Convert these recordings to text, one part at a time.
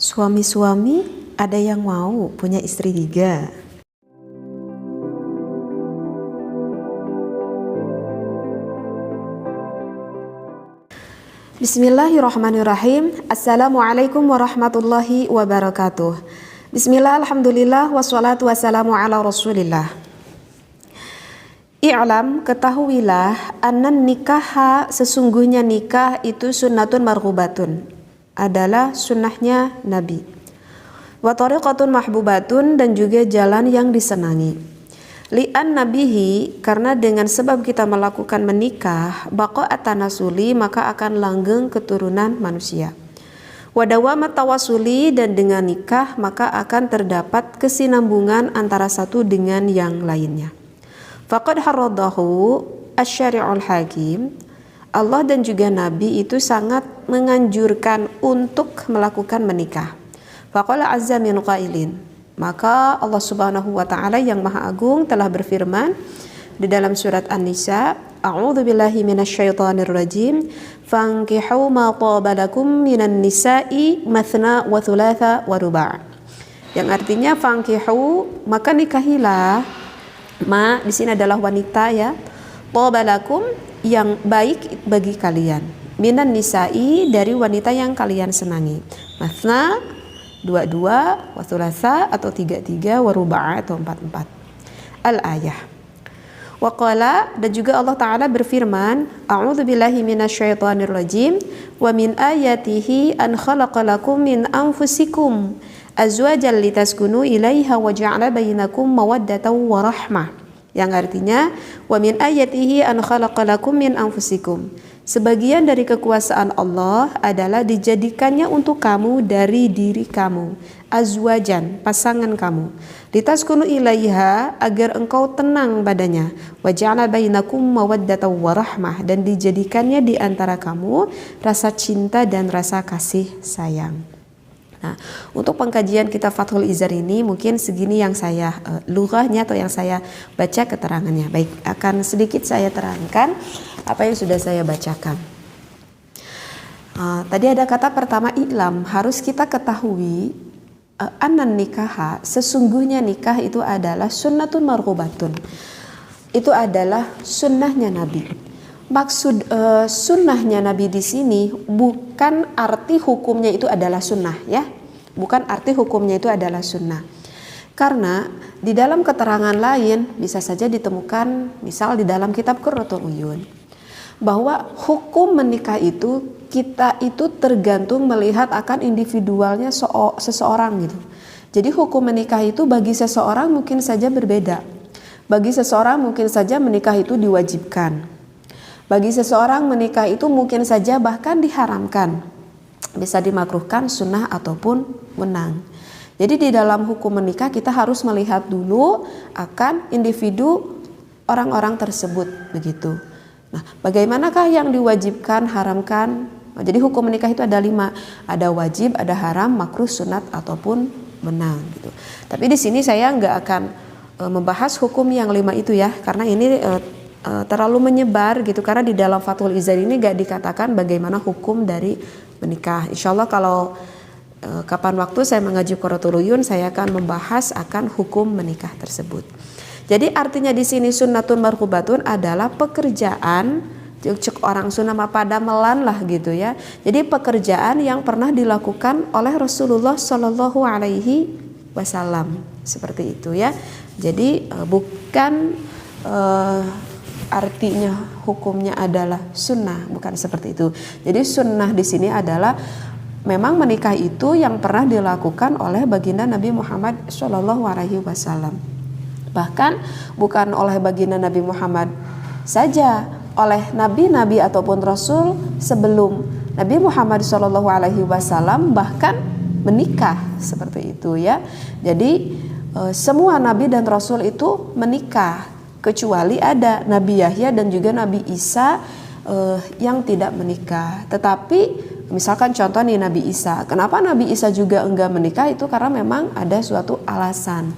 Suami-suami ada yang mau punya istri 3. Bismillahirrahmanirrahim. Assalamualaikum warahmatullahi wabarakatuh. Bismillah, alhamdulillah, wassalatu wassalamu ala rasulillah. I'lam, ketahuilah, annan nikaha, sesungguhnya nikah itu sunnatun marghubatun, adalah sunnahnya Nabi. Wa tariqatun mahbubatun, dan juga jalan yang disenangi. Li'an nabihi, karena dengan sebab kita melakukan menikah, baqa'at tanasuli, maka akan langgeng keturunan manusia. Wa dawamat tawasuli, dan dengan nikah maka akan terdapat kesinambungan antara satu dengan yang lainnya. Faqad harradahu asy-syari'ul hakim, Allah dan juga Nabi itu sangat menganjurkan untuk melakukan menikah. Faqala azza min qailin, maka Allah Subhanahu wa taala yang Maha Agung telah berfirman di dalam surat An-Nisa, A'udzu billahi minasyaitonir rajim, fankihu ma taba lakum minan nisa'i mathna wa thulatha wa ruba'. Yang artinya fankihu, maka nikahilah, ma di sini adalah wanita ya, taba lakum, yang baik bagi kalian, minan nisa'i, dari wanita yang kalian senangi, mathna 2-2, wa thulatha atau 3-3, wa ruba' atau 4-4. Al-ayah. Wa qala, dan juga Allah Ta'ala berfirman, A'udzu billahi minasyaitonir rajim, wa min ayatihi an khalaqa lakum min anfusikum azwajan litaskunu ilaiha wa ja'ala bainakum mawaddatan wa rahmah. Yang artinya, wa min ayatihi an khalaqa lakum min anfusikum, sebagian dari kekuasaan Allah adalah dijadikannya untuk kamu dari diri kamu, azwajan, pasangan kamu, litaskunu ilaiha, agar engkau tenang padanya, wa ja'ala bainakum mawaddatan wa rahmah, dan dijadikannya di antara kamu rasa cinta dan rasa kasih sayang. Nah, untuk pengkajian kitab Fathul Izar ini mungkin segini yang saya lughahnya atau yang saya baca keterangannya. Baik, akan sedikit saya terangkan apa yang sudah saya bacakan. Tadi ada kata pertama, i'lam, harus kita ketahui, anan nikaha, sesungguhnya nikah itu adalah sunnatun marghubatun, itu adalah sunnahnya Nabi. Maksud sunnahnya Nabi di sini bukan arti hukumnya itu adalah sunnah ya, bukan arti hukumnya itu adalah sunnah. Karena di dalam keterangan lain bisa saja ditemukan, misal di dalam kitab Qurratul Uyun, bahwa hukum menikah itu kita itu tergantung melihat akan individualnya seseorang gitu. Jadi hukum menikah itu bagi seseorang mungkin saja berbeda. Bagi seseorang mungkin saja menikah itu diwajibkan. Bagi seseorang menikah itu mungkin saja bahkan diharamkan, bisa dimakruhkan, sunnah ataupun menang. Jadi di dalam hukum menikah kita harus melihat dulu akan individu orang-orang tersebut begitu. Nah, bagaimanakah yang diwajibkan, haramkan? Jadi hukum menikah itu ada 5, ada wajib, ada haram, makruh, sunat ataupun menang gitu. Tapi di sini saya nggak akan membahas hukum yang 5 itu ya, karena ini terlalu menyebar gitu, karena di dalam Fathul Izar ini gak dikatakan bagaimana hukum dari menikah. Insya Allah kalau kapan waktu saya mengaji Qurratul Uyun, saya akan membahas akan hukum menikah tersebut. Jadi artinya di sini sunnatun marghubatun adalah pekerjaan, cek orang Sunda pada melan lah gitu ya. Jadi pekerjaan yang pernah dilakukan oleh Rasulullah Shallallahu Alaihi Wasallam, seperti itu ya. Jadi bukan artinya hukumnya adalah sunnah, bukan seperti itu. Jadi sunnah di sini adalah memang menikah itu yang pernah dilakukan oleh baginda Nabi Muhammad Shallallahu Alaihi Wasallam. Bahkan bukan oleh baginda Nabi Muhammad saja, oleh nabi-nabi ataupun rasul sebelum Nabi Muhammad Shallallahu Alaihi Wasallam bahkan menikah seperti itu ya. Jadi semua nabi dan rasul itu menikah, kecuali ada Nabi Yahya dan juga Nabi Isa yang tidak menikah. Tetapi misalkan contoh nih Nabi Isa, kenapa Nabi Isa juga enggak menikah? Itu karena memang ada suatu alasan.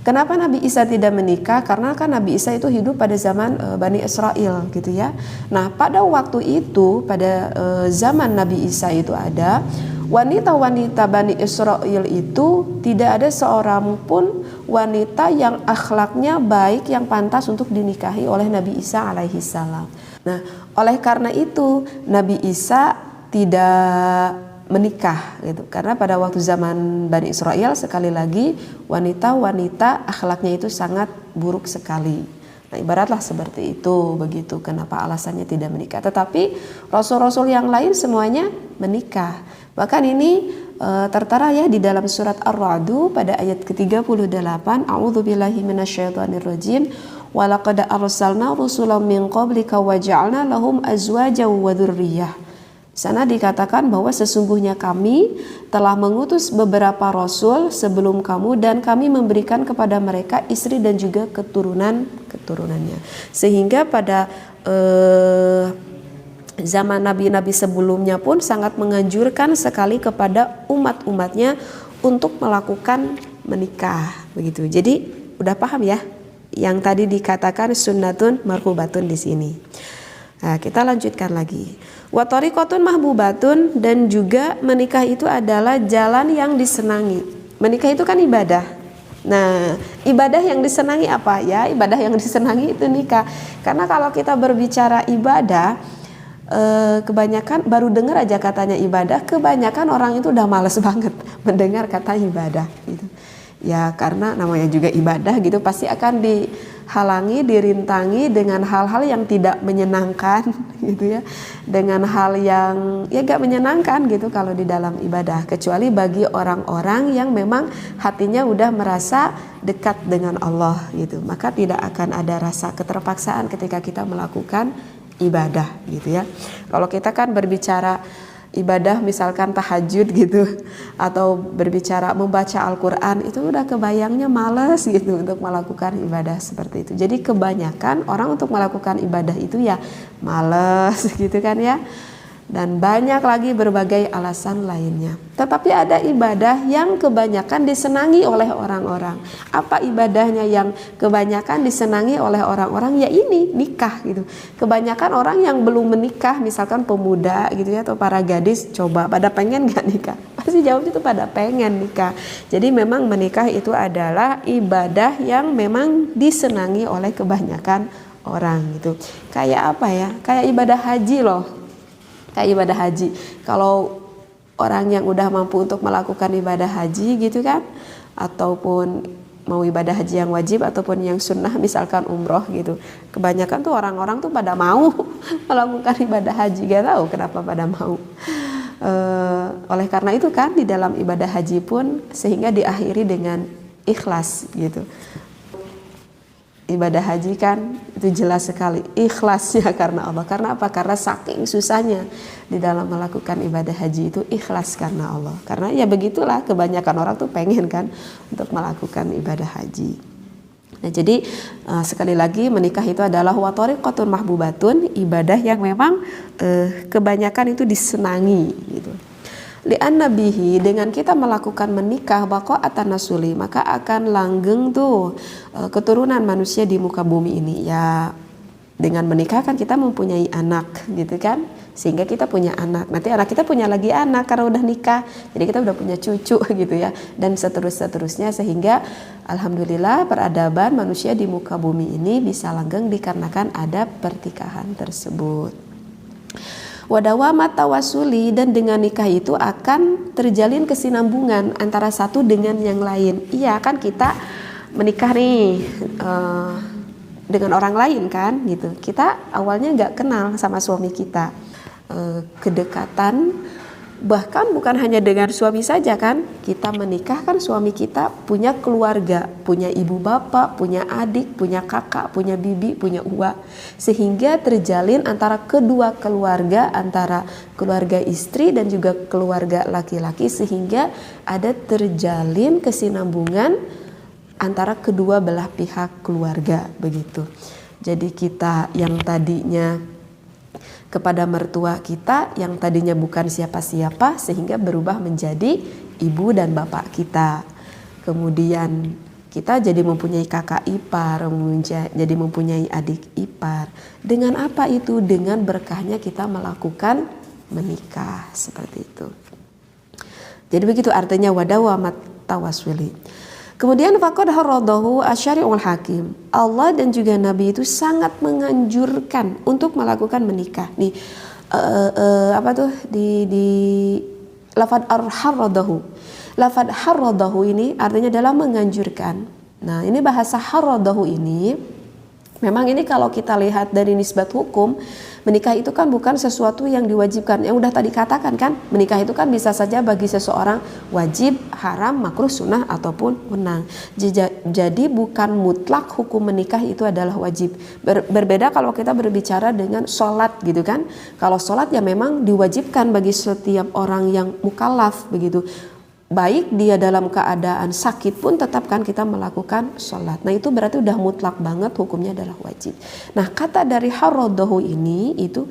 Kenapa Nabi Isa tidak menikah? Karena kan Nabi Isa itu hidup pada zaman Bani Israel gitu ya. Nah pada waktu itu, pada zaman Nabi Isa itu ada Wanita-wanita Bani Israel itu tidak ada seorang pun wanita yang akhlaknya baik yang pantas untuk dinikahi oleh Nabi Isa alaihi salam. Nah, oleh karena itu Nabi Isa tidak menikah gitu. Karena pada waktu zaman Bani Israel sekali lagi wanita-wanita akhlaknya itu sangat buruk sekali. Nah, ibaratlah seperti itu, begitu. Kenapa alasannya tidak menikah? Tetapi rasul-rasul yang lain semuanya menikah. Bahkan ini tertera ya di dalam surat Ar-Ra'd pada ayat ke-38, A'udzubillahi minasyaitonirrajim. Wa laqad arsalna rusulan min qablika wa ja'alna lahum azwajan wa dzurriyyah. Sana dikatakan bahwa sesungguhnya kami telah mengutus beberapa rasul sebelum kamu dan kami memberikan kepada mereka istri dan juga keturunannya. Sehingga pada zaman nabi-nabi sebelumnya pun sangat menganjurkan sekali kepada umat-umatnya untuk melakukan menikah, begitu. Jadi udah paham ya yang tadi dikatakan sunnatun marhubatun di sini. Nah, kita lanjutkan lagi. Wa tariqatun mahbubatun, dan juga menikah itu adalah jalan yang disenangi. Menikah itu kan ibadah. Nah, ibadah yang disenangi apa ya? Ibadah yang disenangi itu nikah. Karena kalau kita berbicara ibadah, kebanyakan baru dengar aja katanya ibadah, kebanyakan orang itu udah males banget mendengar kata ibadah gitu. Ya karena namanya juga ibadah gitu, pasti akan dihalangi, dirintangi dengan hal-hal yang tidak menyenangkan gitu ya, dengan hal yang ya gak menyenangkan gitu kalau di dalam ibadah, kecuali bagi orang-orang yang memang hatinya udah merasa dekat dengan Allah gitu, maka tidak akan ada rasa keterpaksaan ketika kita melakukan ibadah gitu ya. Kalau kita kan berbicara ibadah misalkan tahajud gitu, atau berbicara membaca Al-Quran, itu udah kebayangnya males gitu untuk melakukan ibadah seperti itu. Jadi kebanyakan orang untuk melakukan ibadah itu ya males gitu kan ya. Dan banyak lagi berbagai alasan lainnya. Tetapi ada ibadah yang kebanyakan disenangi oleh orang-orang. Apa ibadahnya yang kebanyakan disenangi oleh orang-orang? Ya ini, nikah gitu. Kebanyakan orang yang belum menikah, misalkan pemuda gitu ya, atau para gadis, coba pada pengen gak nikah? Pasti jawabnya itu pada pengen nikah. Jadi memang menikah itu adalah ibadah yang memang disenangi oleh kebanyakan orang gitu. Kayak apa ya? Kayak ibadah haji loh. Kayak ibadah haji, kalau orang yang udah mampu untuk melakukan ibadah haji gitu kan, ataupun mau ibadah haji yang wajib ataupun yang sunnah misalkan umroh gitu, kebanyakan tuh orang-orang tuh pada mau melakukan ibadah haji, gak tahu kenapa pada mau. Oleh karena itu kan di dalam ibadah haji pun sehingga diakhiri dengan ikhlas gitu. Ibadah haji kan itu jelas sekali ikhlasnya karena Allah. Karena apa? Karena saking susahnya di dalam melakukan ibadah haji itu ikhlas karena Allah. Karena ya begitulah kebanyakan orang tuh pengen kan untuk melakukan ibadah haji. Nah jadi sekali lagi menikah itu adalah wa tariqatun mahbubatun, ibadah yang memang kebanyakan itu disenangi gitu. Li'anna bihi, dengan kita melakukan menikah baqa'atan nasuli, maka akan langgeng tuh keturunan manusia di muka bumi ini. Ya dengan menikah kan kita mempunyai anak gitu kan, sehingga kita punya anak, nanti anak kita punya lagi anak karena udah nikah, jadi kita udah punya cucu gitu ya, dan seterusnya, sehingga alhamdulillah peradaban manusia di muka bumi ini bisa langgeng dikarenakan ada pertikahan tersebut. Wadawamat tawasuli, dan dengan nikah itu akan terjalin kesinambungan antara satu dengan yang lain. Iya kan kita menikah nih dengan orang lain kan gitu. Kita awalnya nggak kenal sama suami kita, kedekatan bahkan bukan hanya dengan suami saja kan. Kita menikah kan suami kita punya keluarga, punya ibu bapak, punya adik, punya kakak, punya bibi, punya uwa, sehingga terjalin antara kedua keluarga, antara keluarga istri dan juga keluarga laki-laki, sehingga ada terjalin kesinambungan antara kedua belah pihak keluarga begitu. Jadi kita yang tadinya kepada mertua kita yang tadinya bukan siapa-siapa, sehingga berubah menjadi ibu dan bapak kita. Kemudian kita jadi mempunyai kakak ipar, jadi mempunyai adik ipar. Dengan apa itu? Dengan berkahnya kita melakukan menikah seperti itu. Jadi begitu artinya wadawamat tawasuli. Kemudian faqad haradahu asyari'ul hakim. Allah dan juga Nabi itu sangat menganjurkan untuk melakukan menikah. Nih apa tuh di lafad haradahu. Lafad haradahu ini artinya adalah menganjurkan. Nah, ini bahasa haradahu ini memang ini kalau kita lihat dari nisbat hukum, menikah itu kan bukan sesuatu yang diwajibkan. Yang udah tadi katakan kan, menikah itu kan bisa saja bagi seseorang wajib, haram, makruh, sunnah ataupun wenang. Jadi bukan mutlak hukum menikah itu adalah wajib. Berbeda kalau kita berbicara dengan sholat gitu kan. Kalau sholat ya memang diwajibkan bagi setiap orang yang mukallaf begitu. Baik dia dalam keadaan sakit pun tetapkan kita melakukan sholat. Nah itu berarti udah mutlak banget hukumnya adalah wajib. Nah kata dari haradahu ini itu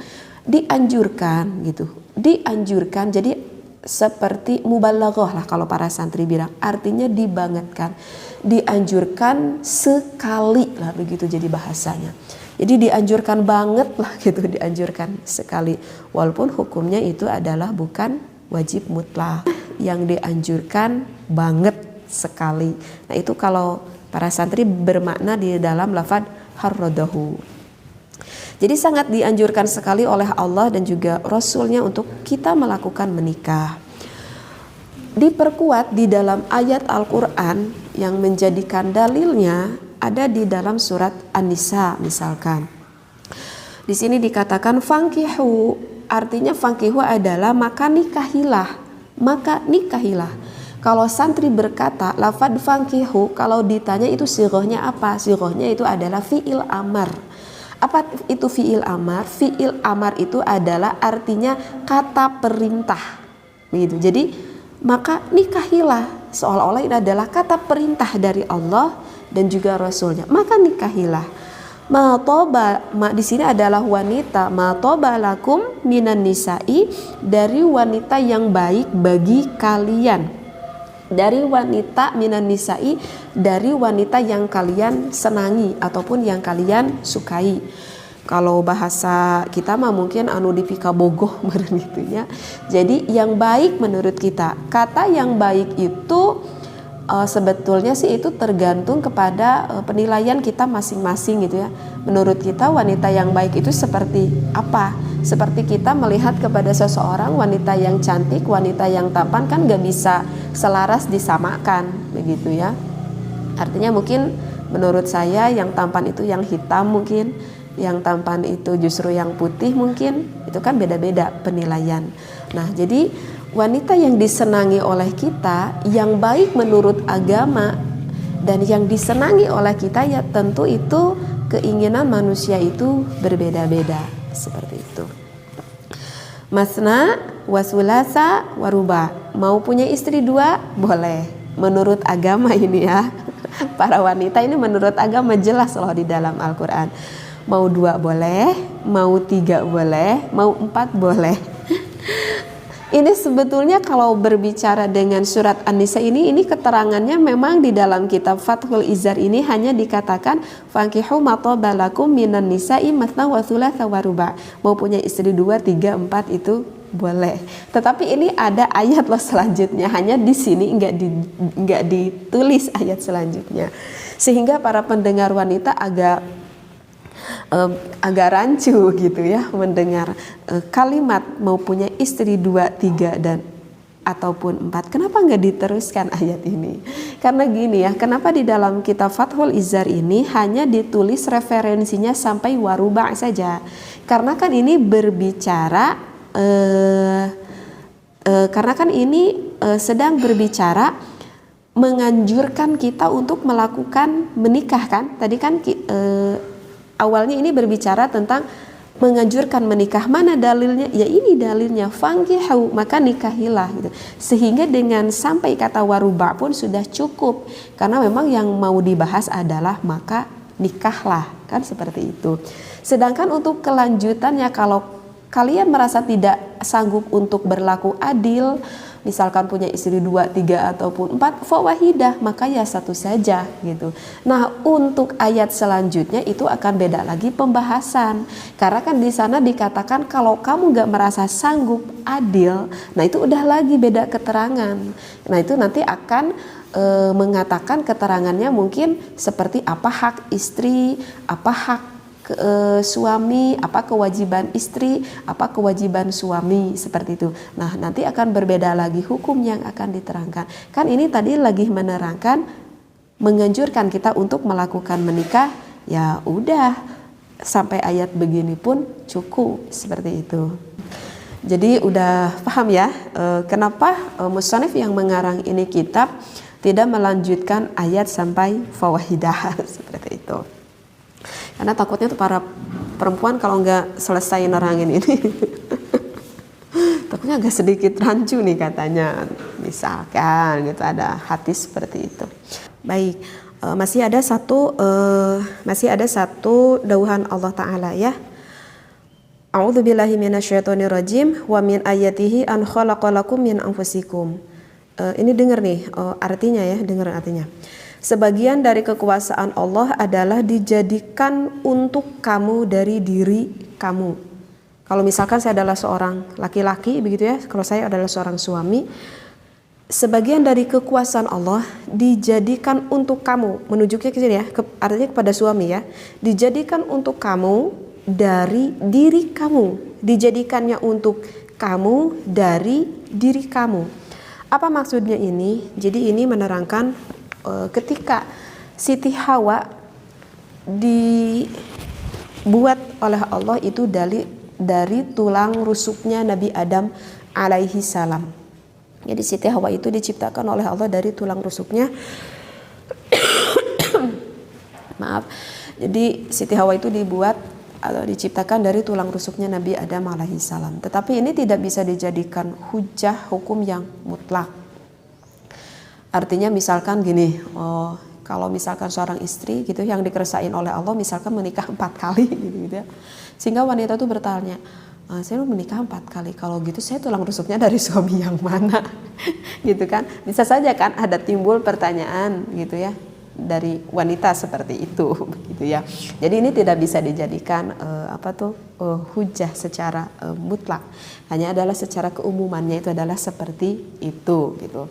dianjurkan gitu. Dianjurkan jadi seperti mubalaghah lah kalau para santri bilang. Artinya dibangetkan. Dianjurkan sekali lah begitu jadi bahasanya. Jadi dianjurkan banget lah gitu, dianjurkan sekali. Walaupun hukumnya itu adalah bukan wajib mutlak, yang dianjurkan banget sekali. Nah itu kalau para santri bermakna di dalam lafaz haradahu. Jadi sangat dianjurkan sekali oleh Allah dan juga Rasulnya untuk kita melakukan menikah. Diperkuat di dalam ayat Al-Quran yang menjadikan dalilnya ada di dalam surat An-Nisa misalkan. Di sini dikatakan fankihu, artinya fankihu adalah maka nikahilah. Maka nikahilah. Kalau santri berkata lafad fankihu, kalau ditanya itu sighahnya apa? Sighahnya itu adalah fi'il amar. Apa itu fi'il amar? Fi'il amar itu adalah artinya kata perintah. Begitu. Jadi maka nikahilah, seolah-olah ini adalah kata perintah dari Allah dan juga Rasulnya. Maka nikahilah. Di sini adalah wanita. Matoba lakum minan nisa'i, dari wanita yang baik bagi kalian. Dari wanita minan nisa'i, dari wanita yang kalian senangi ataupun yang kalian sukai. Kalau bahasa kita mah mungkin anu dipika bogoh gitu ya. Jadi yang baik menurut kita. Kata yang baik itu sebetulnya sih itu tergantung kepada penilaian kita masing-masing gitu ya. Menurut kita wanita yang baik itu seperti apa? Seperti kita melihat kepada seseorang wanita yang cantik, wanita yang tampan kan gak bisa selaras disamakan begitu ya. Artinya mungkin menurut saya yang tampan itu yang hitam mungkin, yang tampan itu justru yang putih mungkin, itu kan beda-beda penilaian. Nah jadi wanita yang disenangi oleh kita, yang baik menurut agama dan yang disenangi oleh kita ya tentu itu keinginan manusia itu berbeda-beda seperti itu. Masna wasulasa waruba, mau punya istri 2 boleh menurut agama ini ya. Para wanita ini menurut agama jelas loh di dalam Al-Quran. Mau 2 boleh, mau 3 boleh, mau 4 boleh. Ini sebetulnya kalau berbicara dengan surat An-Nisa ini keterangannya memang di dalam kitab Fathul Izar ini hanya dikatakan fankihu matobalakum minan nisa'i matsna wa thulatsa wa ruba. Mau punya istri 2, 3, 4 itu boleh. Tetapi ini ada ayat loh selanjutnya, hanya di sini enggak ditulis ayat selanjutnya. Sehingga para pendengar wanita agak rancu gitu ya mendengar kalimat mau punya istri 2, 3 dan ataupun 4. Kenapa nggak diteruskan ayat ini? Karena gini ya, kenapa di dalam kitab Fathul Izar ini hanya ditulis referensinya sampai waruba saja? Karena kan ini berbicara karena kan ini sedang berbicara menganjurkan kita untuk melakukan menikah kan? Tadi kan awalnya ini berbicara tentang menganjurkan menikah. Mana dalilnya? Ya ini dalilnya, fankihu, maka nikahilah gitu. Sehingga dengan sampai kata waruba pun sudah cukup, karena memang yang mau dibahas adalah maka nikahlah, kan seperti itu. Sedangkan untuk kelanjutannya, kalau kalian merasa tidak sanggup untuk berlaku adil, misalkan punya istri 2, 3 ataupun 4, fawahidah, maka ya satu saja gitu. Nah, untuk ayat selanjutnya itu akan beda lagi pembahasan. Karena kan di sana dikatakan kalau kamu gak merasa sanggup adil, nah itu udah lagi beda keterangan. Nah, itu nanti akan mengatakan keterangannya mungkin seperti apa hak istri, apa hak suami, apa kewajiban istri, apa kewajiban suami, seperti itu. Nah, nanti akan berbeda lagi hukum yang akan diterangkan. Kan ini tadi lagi menerangkan, menganjurkan kita untuk melakukan menikah, ya udah sampai ayat begini pun cukup, seperti itu. Jadi udah paham ya kenapa musannif yang mengarang ini kitab tidak melanjutkan ayat sampai fawahidah seperti itu. Karena takutnya tuh para perempuan kalau nggak selesai nerangin ini takutnya agak sedikit rancu nih katanya. Misalkan gitu ada hadis seperti itu. Baik, masih ada satu dauhan Allah Ta'ala ya. A'udzubillahi minasyaitonirrajim wa min ayatihi an khalaqalakum min anfusikum. Ini dengar nih artinya ya, dengar artinya. Sebagian dari kekuasaan Allah adalah dijadikan untuk kamu dari diri kamu. Kalau misalkan saya adalah seorang laki-laki begitu ya, kalau saya adalah seorang suami, sebagian dari kekuasaan Allah dijadikan untuk kamu, menunjuknya ke sini ya, artinya kepada suami ya, dijadikan untuk kamu dari diri kamu, dijadikannya untuk kamu dari diri kamu. Apa maksudnya ini? Jadi ini menerangkan ketika Siti Hawa dibuat oleh Allah itu dari tulang rusuknya Nabi Adam alaihi salam. Jadi Siti Hawa itu diciptakan oleh Allah dari tulang rusuknya. Maaf. Jadi Siti Hawa itu dibuat atau diciptakan dari tulang rusuknya Nabi Adam alaihi salam. Tetapi ini tidak bisa dijadikan hujah hukum yang mutlak. Artinya misalkan gini, kalau misalkan seorang istri gitu yang dikeresain oleh Allah misalkan menikah 4 kali gitu ya. Sehingga wanita itu bertanya, saya menikah 4 kali, kalau gitu saya tulang rusuknya dari suami yang mana? Gitu kan. Bisa saja kan ada timbul pertanyaan gitu ya dari wanita seperti itu gitu ya. Jadi ini tidak bisa dijadikan hujah secara mutlak. Hanya adalah secara keumumannya itu adalah seperti itu gitu.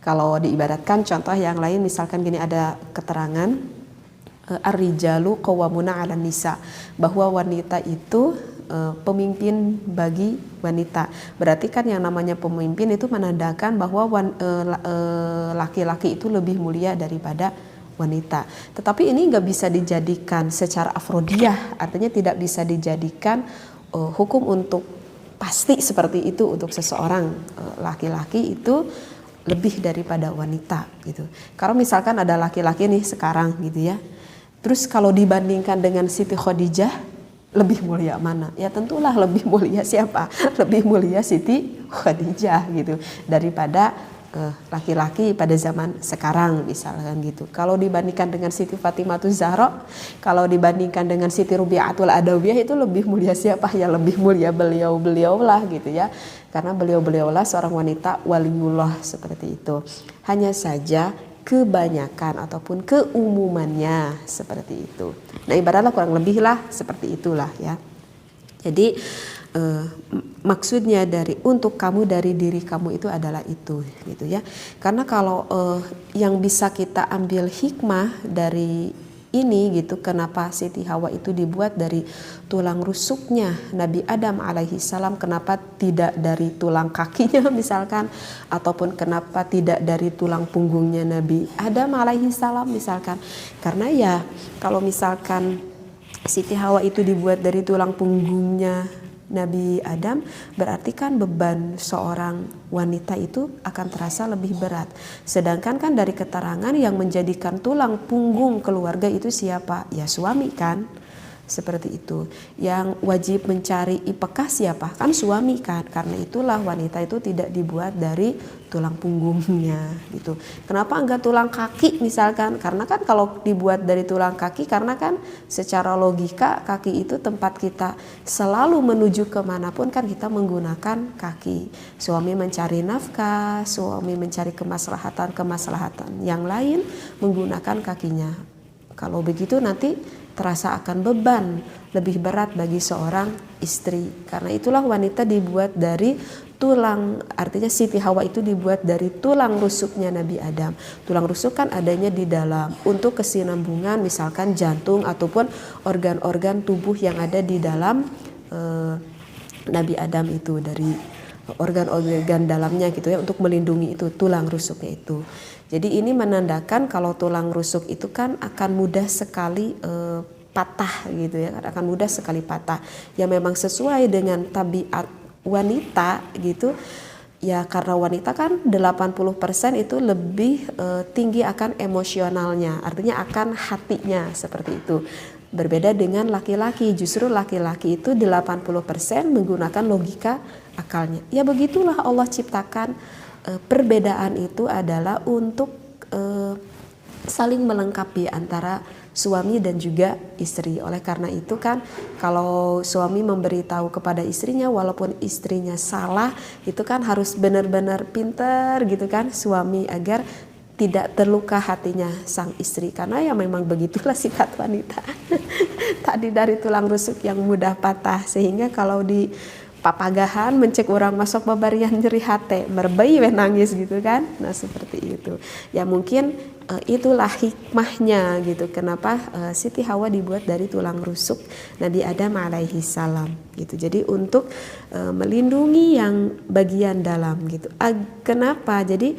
Kalau diibaratkan contoh yang lain misalkan gini, ada keterangan ar-rijalu qawwamuna 'alan nisa, bahwa wanita itu pemimpin bagi wanita. Berarti kan yang namanya pemimpin itu menandakan bahwa laki-laki itu lebih mulia daripada wanita. Tetapi ini nggak bisa dijadikan secara afrodiyah, artinya tidak bisa dijadikan hukum untuk pasti seperti itu untuk seseorang laki-laki itu lebih daripada wanita gitu. Kalau misalkan ada laki-laki nih sekarang gitu ya, terus kalau dibandingkan dengan Siti Khadijah lebih mulia mana? Ya tentulah lebih mulia siapa? Lebih mulia Siti Khadijah gitu daripada laki-laki pada zaman sekarang misalkan gitu. Kalau dibandingkan dengan Siti Fatimahuz Zahra, kalau dibandingkan dengan Siti Rubi'atul Adawiyah, itu lebih mulia siapa? Ya lebih mulia beliau lah gitu ya. Karena beliau-beliaulah seorang wanita waliullah seperti itu. Hanya saja kebanyakan ataupun keumumannya seperti itu. Nah, ibaratnya kurang lebih lah seperti itulah ya. Jadi maksudnya dari untuk kamu dari diri kamu itu adalah itu gitu ya. Karena kalau yang bisa kita ambil hikmah dari ini gitu, kenapa Siti Hawa itu dibuat dari tulang rusuknya Nabi Adam alaihi salam, kenapa tidak dari tulang kakinya misalkan, ataupun kenapa tidak dari tulang punggungnya Nabi Adam alaihi salam misalkan. Karena ya kalau misalkan Siti Hawa itu dibuat dari tulang punggungnya Nabi Adam, berarti kan beban seorang wanita itu akan terasa lebih berat. Sedangkan kan dari keterangan yang menjadikan tulang punggung keluarga itu siapa? Ya suami kan. Seperti itu. Yang wajib mencari ipekah siapa? Kan suami kan. Karena itulah wanita itu tidak dibuat dari tulang punggungnya gitu. Kenapa enggak tulang kaki misalkan? Karena kan kalau dibuat dari tulang kaki, karena kan secara logika kaki itu tempat kita selalu menuju kemanapun kan kita menggunakan kaki. Suami mencari nafkah, suami mencari kemaslahatan yang lain menggunakan kakinya. Kalau begitu nanti terasa akan beban lebih berat bagi seorang istri. Karena itulah wanita dibuat dari tulang, artinya Siti Hawa itu dibuat dari tulang rusuknya Nabi Adam. Tulang rusuk kan adanya di dalam untuk kesinambungan misalkan jantung ataupun organ-organ tubuh yang ada di dalam Nabi Adam itu, dari organ-organ dalamnya gitu ya, untuk melindungi itu tulang rusuknya itu. Jadi ini menandakan kalau tulang rusuk itu kan akan mudah sekali patah gitu ya, akan mudah sekali patah. Ya memang sesuai dengan tabiat wanita gitu. Ya karena wanita kan 80% itu lebih tinggi akan emosionalnya, artinya akan hatinya seperti itu. Berbeda dengan laki-laki, justru laki-laki itu 80% menggunakan logika akalnya. Ya begitulah Allah ciptakan. Perbedaan itu adalah untuk saling melengkapi antara suami dan juga istri. Oleh karena itu kan kalau suami memberitahu kepada istrinya walaupun istrinya salah, itu kan harus benar-benar pintar gitu kan suami, agar tidak terluka hatinya sang istri. Karena ya memang begitulah sifat wanita. Tadi dari tulang rusuk yang mudah patah, sehingga kalau di papagahan mencek orang masuk babarian nyeri hati, merbayi nangis gitu kan. Nah seperti itu. Ya mungkin itulah hikmahnya gitu. Kenapa Siti Hawa dibuat dari tulang rusuk Nabi Adam alaihi salam gitu. Jadi untuk melindungi yang bagian dalam gitu. Kenapa? Jadi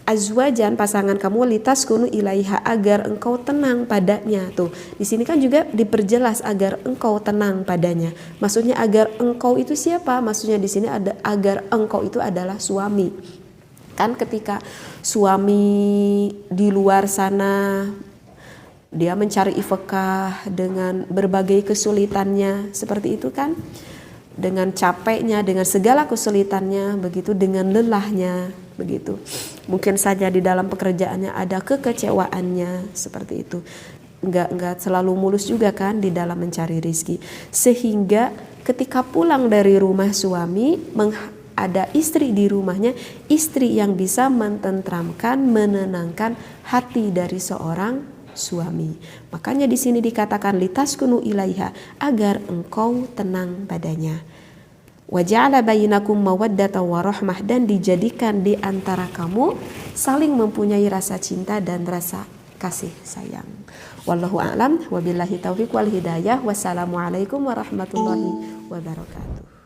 azwajan, pasangan kamu, litaskunu ilaiha, agar engkau tenang padanya. Tuh di sini kan juga diperjelas agar engkau tenang padanya. Maksudnya agar engkau itu siapa? Maksudnya di sini ada agar engkau itu adalah suami. Kan ketika suami di luar sana dia mencari ifkah dengan berbagai kesulitannya seperti itu kan, dengan capeknya, dengan segala kesulitannya, begitu dengan lelahnya, begitu. Mungkin saja di dalam pekerjaannya ada kekecewaannya seperti itu. Enggak selalu mulus juga kan di dalam mencari rizki. Sehingga ketika pulang dari rumah suami, ada istri di rumahnya, istri yang bisa mententramkan, menenangkan hati dari seorang suami. Makanya di sini dikatakan litaskunu ilaiha, agar engkau tenang padanya. Wa ja'ala bainakum mawaddatan wa rahmah, dan dijadikan di antara kamu saling mempunyai rasa cinta dan rasa kasih sayang. Wallahu a'lam, wabillahi taufiq wal hidayah. Wassalamualaikum warahmatullahi wabarakatuh.